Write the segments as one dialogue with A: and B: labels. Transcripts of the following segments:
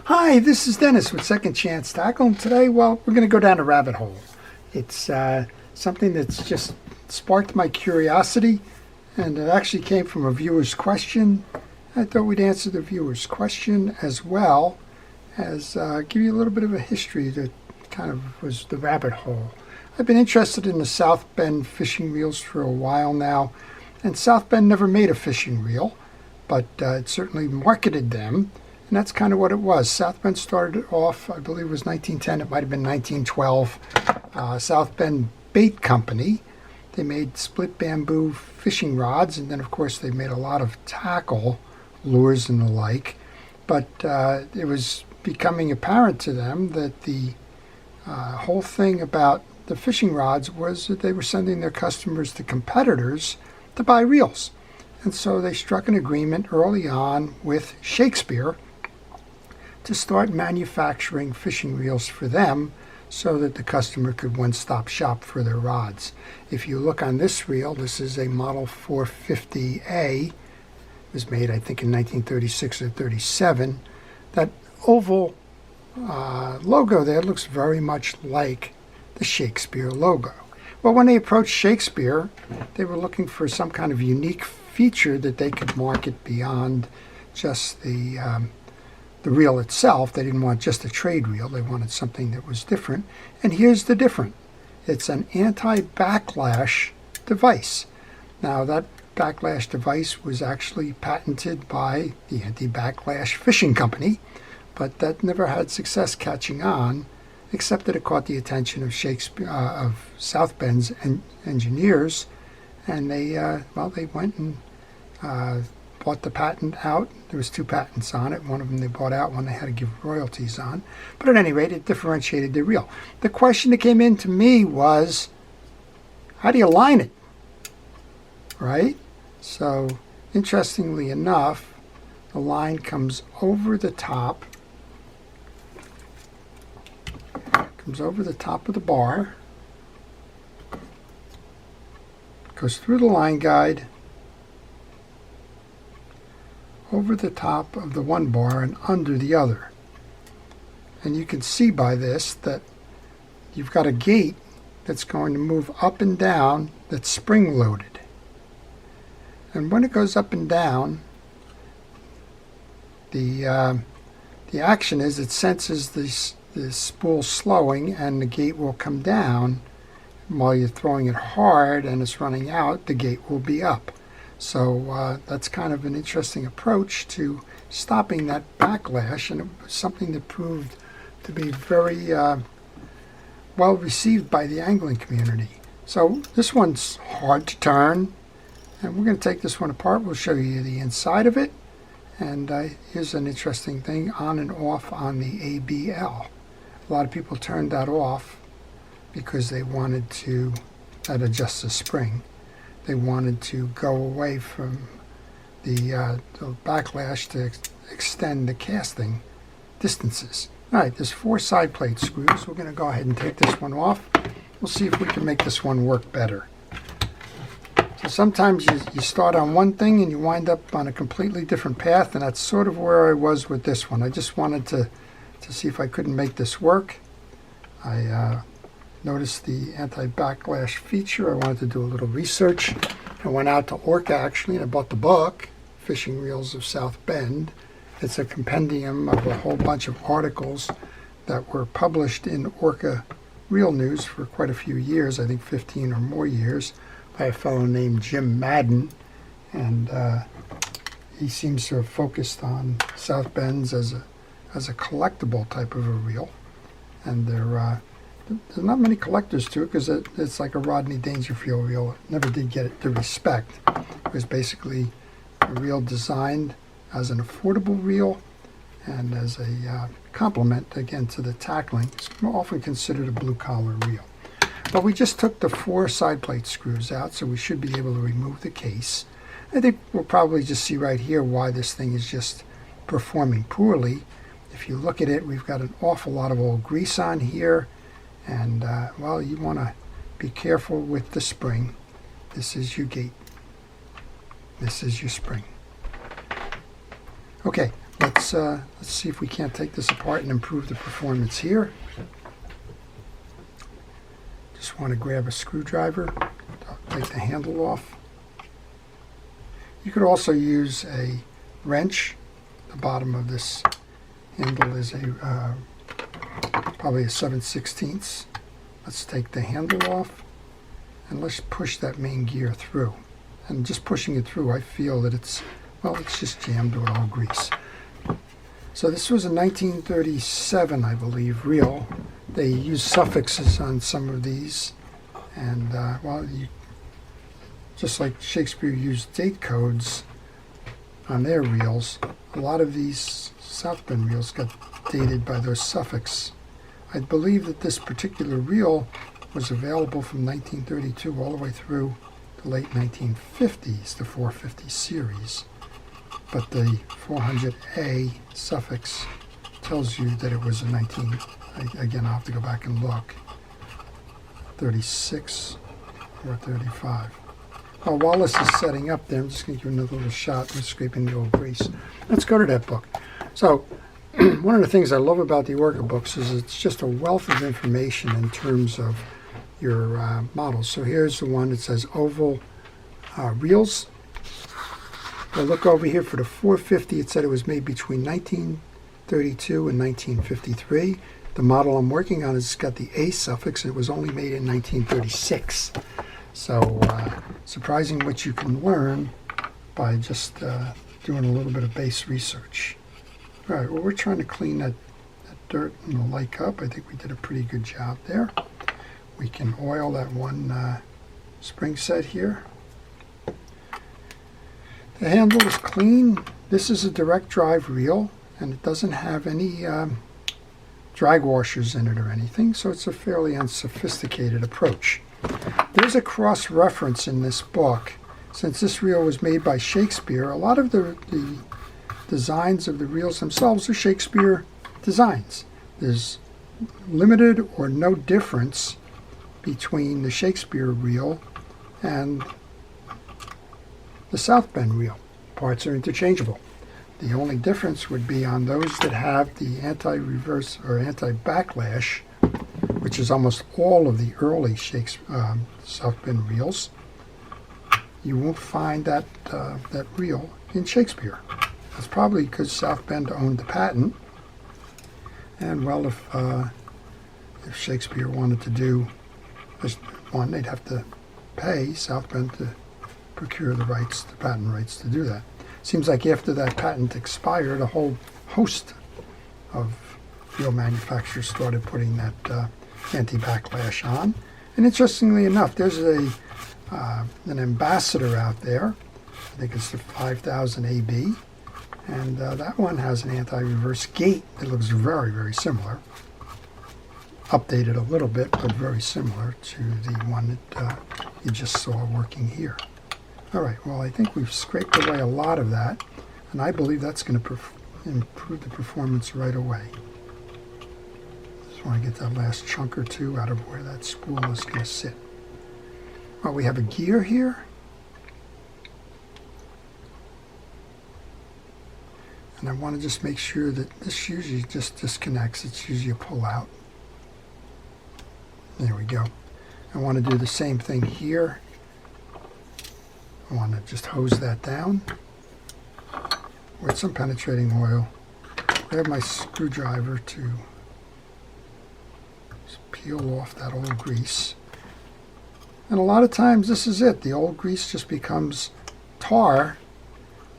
A: Hi, this is Dennis with Second Chance Tackle, and today, well, we're going to go down a rabbit hole. It's something that's just sparked my curiosity, and it actually came from a viewer's question. I thought we'd answer the viewer's question as well as give you a little bit of a history that kind of was the rabbit hole. I've been interested in the South Bend fishing reels for a while now, and South Bend never made a fishing reel, but it certainly marketed them. And that's kind of what it was. South Bend started off, I believe it was 1910, it might have been 1912. South Bend Bait Company. They made split bamboo fishing rods, and then of course they made a lot of tackle, lures and the like. But it was becoming apparent to them that the whole thing about the fishing rods was that they were sending their customers to competitors to buy reels. And so they struck an agreement early on with Shakespeare to start manufacturing fishing reels for them so that the customer could one-stop shop for their rods. If you look on this reel, this is a Model 450A. It was made, I think, in 1936 or 37. That oval logo there looks very much like the Shakespeare logo. Well, when they approached Shakespeare, they were looking for some kind of unique feature that they could market beyond just the reel itself. They didn't want just a trade reel. They wanted something that was different. And here's the different. It's an anti-backlash device. Now, that backlash device was actually patented by the Anti-Backlash Fishing Company, but that never had success catching on, except that it caught the attention of Shakespeare, of South Bend's engineers, and they went and bought the patent out. There was 2 patents on it. One of them they bought out, one they had to give royalties on. But at any rate, it differentiated the reel. The question that came in to me was, how do you line it? Right? So, interestingly enough, the line comes over the top. Comes over the top of the bar. Goes through the line guide, over the top of the one bar and under the other. And you can see by this that you've got a gate that's going to move up and down that's spring loaded. And when it goes up and down, the action is it senses the spool slowing, and the gate will come down. While you're throwing it hard and it's running out, the gate will be up. So that's kind of an interesting approach to stopping that backlash, and it was something that proved to be very well received by the angling community. So this one's hard to turn, and we're going to take this one apart. We'll show you the inside of it, and here's an interesting thing, on and off on the ABL. A lot of people turned that off because they wanted to, that adjusts the spring. They wanted to go away from the backlash to extend the casting distances. All right, there's 4 side plate screws. We're going to go ahead and take this one off. We'll see if we can make this one work better. So sometimes you start on one thing and you wind up on a completely different path, and that's sort of where I was with this one. I just wanted to see if I couldn't make this work. I noticed the anti-backlash feature. I wanted to do a little research. I went out to Orca actually, and I bought the book, Fishing Reels of South Bend. It's a compendium of a whole bunch of articles that were published in Orca Reel News for quite a few years, I think 15 or more years, by a fellow named Jim Madden. And he seems to have focused on South Bend's as a collectible type of a reel. And there's not many collectors to it because it's like a Rodney Dangerfield reel. It never did get it the respect. It was basically a reel designed as an affordable reel and as a complement, again, to the tackling. It's often considered a blue-collar reel. But we just took the 4 side plate screws out, so we should be able to remove the case. I think we'll probably just see right here why this thing is just performing poorly. If you look at it, we've got an awful lot of old grease on here. And, well, you want to be careful with the spring. This is your gate. This is your spring. Okay, let's see if we can't take this apart and improve the performance here. Just want to grab a screwdriver, take the handle off. You could also use a wrench. The bottom of this handle is a probably a 7/16. Let's take the handle off and let's push that main gear through. And just pushing it through, I feel that it's just jammed with all grease. So this was a 1937, I believe, reel. They use suffixes on some of these, and just like Shakespeare used date codes on their reels, a lot of these South Bend reels got dated by those suffixes. I believe that this particular reel was available from 1932 all the way through the late 1950s, the 450 series. But the 400A suffix tells you that it was a again, I'll have to go back and look, 36 or 35. While this is setting up there, I'm just going to give another little shot with scraping the old grease. Let's go to that book. So, one of the things I love about the Orca books is it's just a wealth of information in terms of your models. So here's the one that says oval reels. I look over here for the 450. It said it was made between 1932 and 1953. The model I'm working on has got the A suffix. It was only made in 1936. So surprising what you can learn by just doing a little bit of base research. All right, well, we're trying to clean that dirt and the like up. I think we did a pretty good job there. We can oil that one spring set here. The handle is clean. This is a direct drive reel, and it doesn't have any drag washers in it or anything, so it's a fairly unsophisticated approach. There's a cross-reference in this book. Since this reel was made by Shakespeare, a lot of the designs of the reels themselves are Shakespeare designs. There's limited or no difference between the Shakespeare reel and the South Bend reel. Parts are interchangeable. The only difference would be on those that have the anti-reverse or anti-backlash, which is almost all of the early South Bend reels. You won't find that reel in Shakespeare. That's probably because South Bend owned the patent, and well, if Shakespeare wanted to do this one, they'd have to pay South Bend to procure the rights, the patent rights to do that. Seems like after that patent expired, a whole host of reel manufacturers started putting that anti-backlash on. And interestingly enough, there's an ambassador out there. I think it's the 5000 AB. And that one has an anti-reverse gate that looks very, very similar. Updated a little bit, but very similar to the one that you just saw working here. All right, well, I think we've scraped away a lot of that, and I believe that's going to improve the performance right away. Just want to get that last chunk or two out of where that spool is going to sit. Well, we have a gear here. And I want to just make sure that this usually just disconnects. It's usually a pull out. There we go. I want to do the same thing here. I want to just hose that down with some penetrating oil. Grab my screwdriver to peel off that old grease. And a lot of times this is it. The old grease just becomes tar,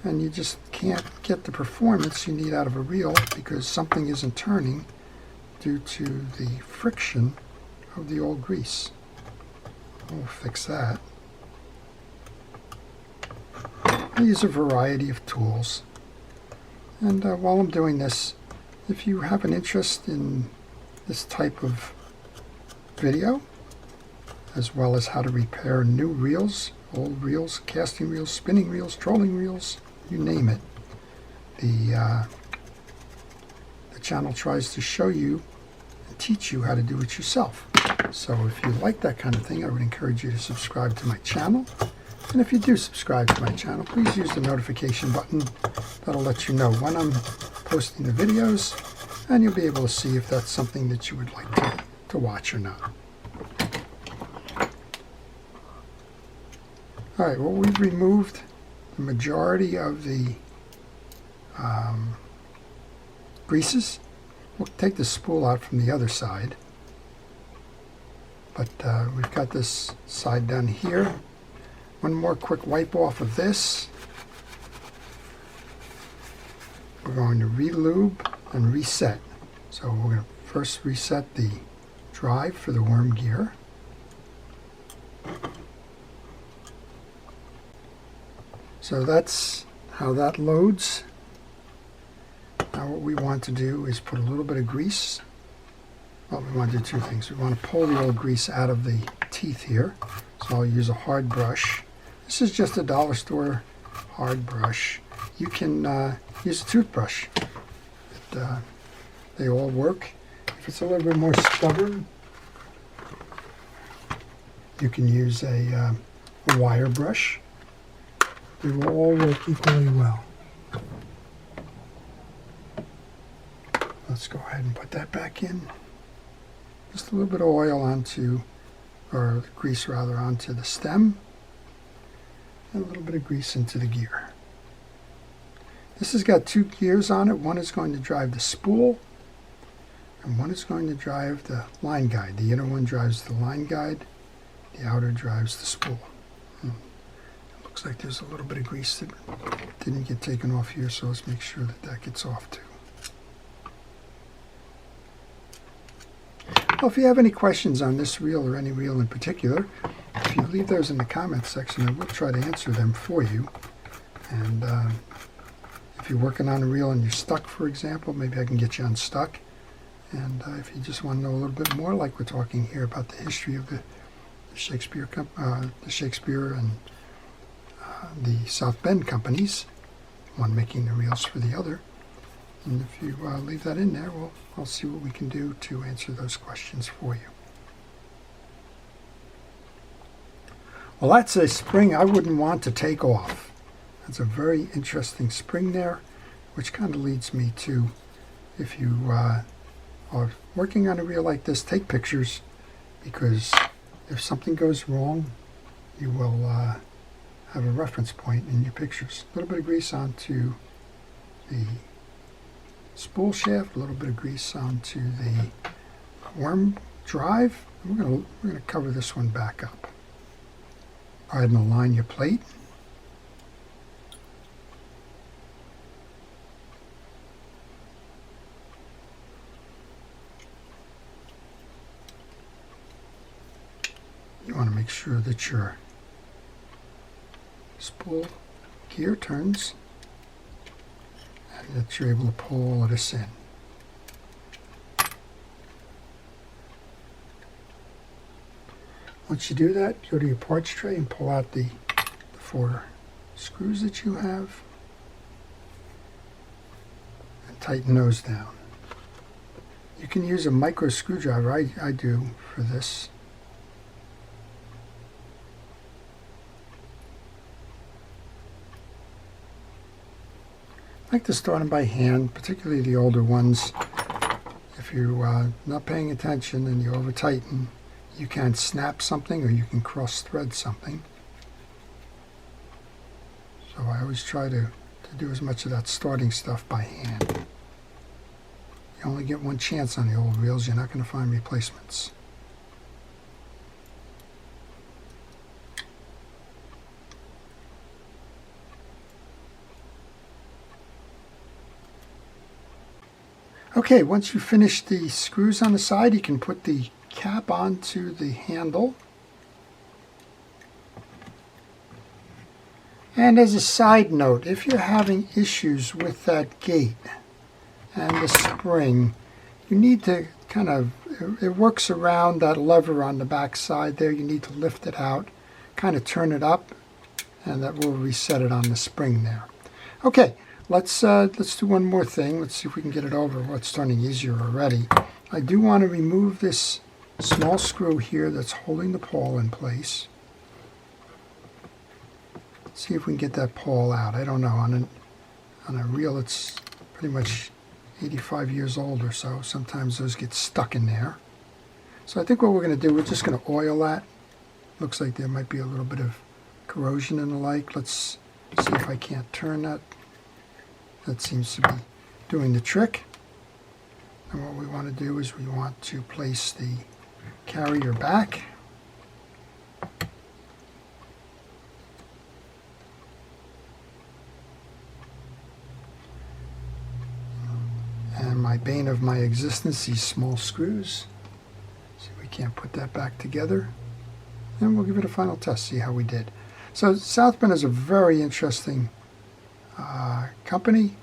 A: and you just can't get the performance you need out of a reel because something isn't turning due to the friction of the old grease. We'll fix that. I use a variety of tools. And while I'm doing this, if you have an interest in this type of video, as well as how to repair new reels, old reels, casting reels, spinning reels, trolling reels, you name it, the channel tries to show you and teach you how to do it yourself. So if you like that kind of thing, I would encourage you to subscribe to my channel. And if you do subscribe to my channel, please use the notification button. That'll let you know when I'm posting the videos, and you'll be able to see if that's something that you would like to watch or not. All right, well, we've removed the majority of the greases. We'll take the spool out from the other side, but we've got this side done here. One more quick wipe off of this. We're going to re-lube and reset. So we're going to first reset the drive for the worm gear. So that's how that loads. Now what we want to do is put a little bit of grease. Well, we want to do two things. We want to pull the old grease out of the teeth here. So I'll use a hard brush. This is just a dollar store hard brush. You can use a toothbrush. They all work. If it's a little bit more stubborn, you can use a wire brush. They will all work equally well. Let's go ahead and put that back in. Just a little bit of oil onto, or grease rather, onto the stem. And a little bit of grease into the gear. This has got two gears on it. One is going to drive the spool, and one is going to drive the line guide. The inner one drives the line guide. The outer drives the spool. Looks like there's a little bit of grease that didn't get taken off here, so let's make sure that that gets off too. Well, if you have any questions on this reel or any reel in particular, if you leave those in the comments section, I will try to answer them for you. And if you're working on a reel and you're stuck, for example, maybe I can get you unstuck. And if you just want to know a little bit more, like we're talking here about the history of the Shakespeare and the South Bend companies, one making the reels for the other. And if you leave that in there, well, I'll see what we can do to answer those questions for you. Well, that's a spring I wouldn't want to take off. That's a very interesting spring there, which kind of leads me to, if you are working on a reel like this, take pictures, because if something goes wrong, you will have a reference point in your pictures. A little bit of grease onto the spool shaft, a little bit of grease onto the worm drive. We're gonna cover this one back up. Go ahead and align your plate. You want to make sure that your spool gear turns and that you're able to pull all of this in. Once you do that, go to your parts tray and pull out the 4 screws that you have and tighten those down. You can use a micro screwdriver. I do for this. I like to start them by hand, particularly the older ones. If you're not paying attention and you over tighten, you can snap something or you can cross thread something. So I always try to do as much of that starting stuff by hand. You only get one chance on the old reels. You're not going to find replacements. Okay, once you finish the screws on the side, you can put the cap onto the handle. And as a side note, if you're having issues with that gate and the spring, you need to kind of, it works around that lever on the back side there. You need to lift it out, kind of turn it up, and that will reset it on the spring there. Okay. Let's do one more thing. Let's see if we can get it over. Well, it's turning easier already. I do want to remove this small screw here that's holding the pawl in place. Let's see if we can get that pawl out. I don't know. On a reel, it's pretty much 85 years old or so. Sometimes those get stuck in there. So I think what we're going to do, we're just going to oil that. Looks like there might be a little bit of corrosion and the like. Let's see if I can't turn that. That seems to be doing the trick. And what we want to do is we want to place the carrier back. And my bane of my existence, these small screws. See if we can't put that back together. And we'll give it a final test, see how we did. So Sounth Bend is a very interesting company.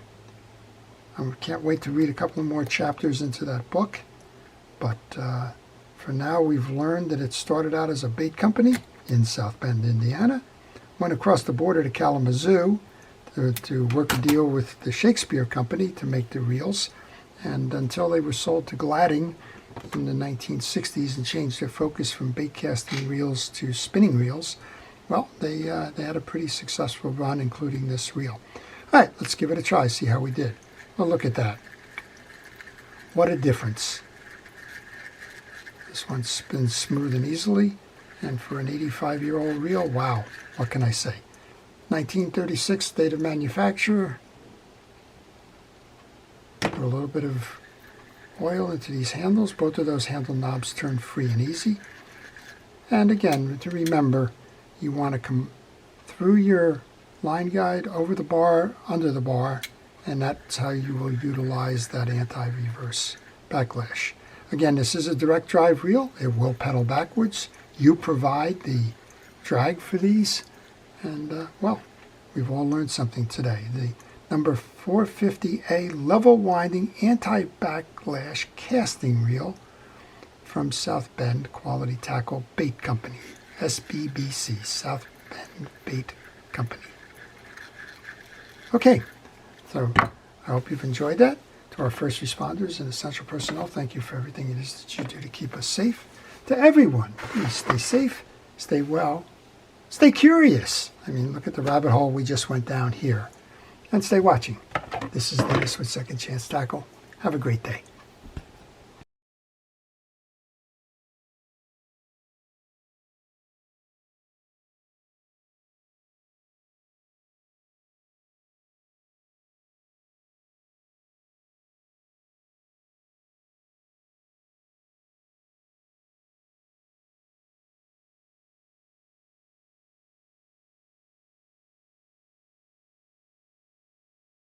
A: I can't wait to read a couple of more chapters into that book. But for now, we've learned that it started out as a bait company in South Bend, Indiana. Went across the border to Kalamazoo to work a deal with the Shakespeare Company to make the reels. And until they were sold to Gladding in the 1960s and changed their focus from bait casting reels to spinning reels, well, they had a pretty successful run, including this reel. All right, let's give it a try, see how we did. Well, look at that. What a difference. This one spins smooth and easily, and for an 85-year-old reel, wow, what can I say? 1936, date of manufacture. Put a little bit of oil into these handles. Both of those handle knobs turn free and easy. And again, to remember, you want to come through your line guide, over the bar, under the bar, and that's how you will utilize that anti-reverse backlash. Again, this is a direct drive reel. It will pedal backwards. You provide the drag for these. And, well, we've all learned something today. The number 450A level winding anti-backlash casting reel from South Bend Quality Tackle Bait Company, SBBC, South Bend Bait Company. Okay, so I hope you've enjoyed that. To our first responders and essential personnel, thank you for everything it is that you do to keep us safe. To everyone, please stay safe, stay well, stay curious. I mean, look at the rabbit hole we just went down here. And stay watching. This is Dennis with Second Chance Tackle. Have a great day.